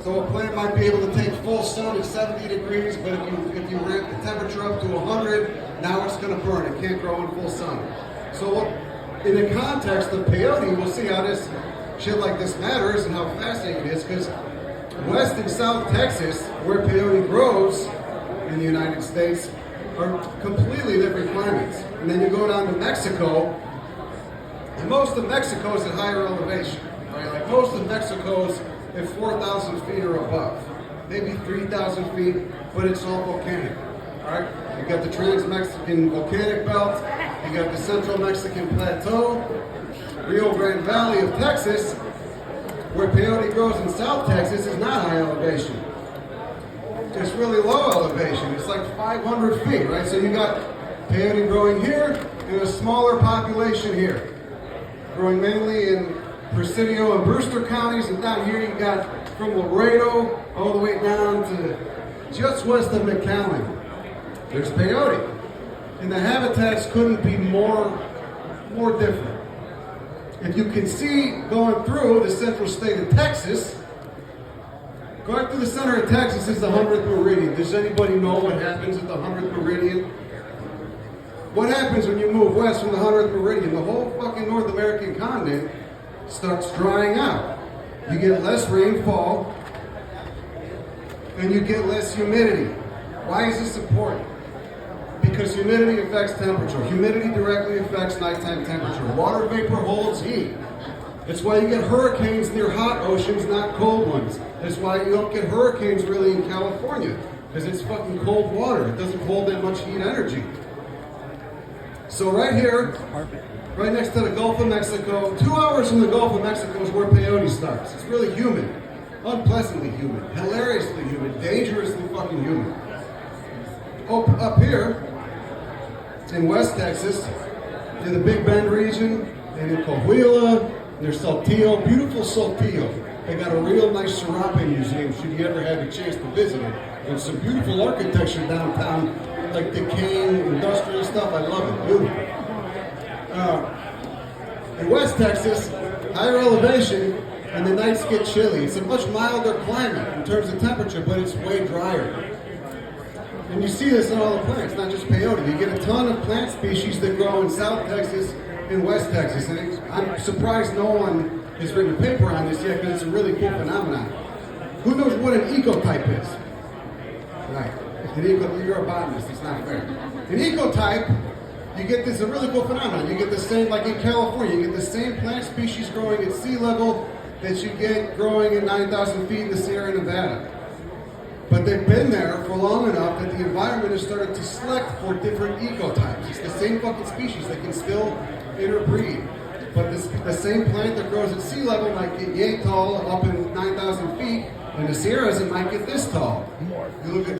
So a plant might be able to take full sun at 70 degrees, but if you ramp the temperature up to 100, now it's going to burn. It can't grow in full sun. So in the context of peyote, we'll see how this shit like this matters and how fascinating it is, because West and South Texas, where peyote grows in the United States, are completely different climates. And then you go down to Mexico, and most of Mexico is at higher elevation, right? Like most of Mexico's at 4,000 feet or above, maybe 3,000 feet, but it's all volcanic, all right? You got the Trans-Mexican Volcanic Belt, you got the Central Mexican Plateau, Rio Grande Valley of Texas, where peyote grows in South Texas, is not high elevation. It's really low elevation. It's like 500 feet, right? So you got peyote growing here and a smaller population here, growing mainly in Presidio and Brewster counties, and down here you got from Laredo all the way down to just west of McAllen. There's peyote. And the habitats couldn't be more different. If you can see going through the central state of Texas, going through the center of Texas is the 100th meridian. Does anybody know what happens at the 100th meridian? What happens when you move west from the 100th meridian? The whole fucking North American continent starts drying out. You get less rainfall and you get less humidity. Why is this important? Because humidity affects temperature. Humidity directly affects nighttime temperature. Water vapor holds heat. That's why you get hurricanes near hot oceans, not cold ones. That's why you don't get hurricanes really in California, because it's fucking cold water. It doesn't hold that much heat energy. So right here, right next to the Gulf of Mexico, 2 hours from the Gulf of Mexico is where peyote starts. It's really humid, unpleasantly humid, hilariously humid, dangerously fucking humid. Up here in West Texas, in the Big Bend region, and in Coahuila, there's Saltillo, beautiful Saltillo. They got a real nice serape museum, should you ever have a chance to visit it. There's some beautiful architecture downtown, like decaying industrial stuff. I love it, beautiful. In West Texas, higher elevation, and the nights get chilly. It's a much milder climate in terms of temperature, but it's way drier. And you see this in all the plants, not just peyote. You get a ton of plant species that grow in South Texas and West Texas. And I'm surprised no one has written a paper on this yet, because it's a really cool phenomenon. Who knows what an ecotype is? Right. You're a botanist, it's not fair. An ecotype, you get this, a really cool phenomenon. You get the same, like in California, you get the same plant species growing at sea level that you get growing at 9,000 feet in the Sierra Nevada. But they've been there for long enough that the environment has started to select for different ecotypes. It's the same fucking species. They can still interbreed. But the same plant that grows at sea level might get yay tall up in 9,000 feet. In the Sierras, it might get this tall. You look at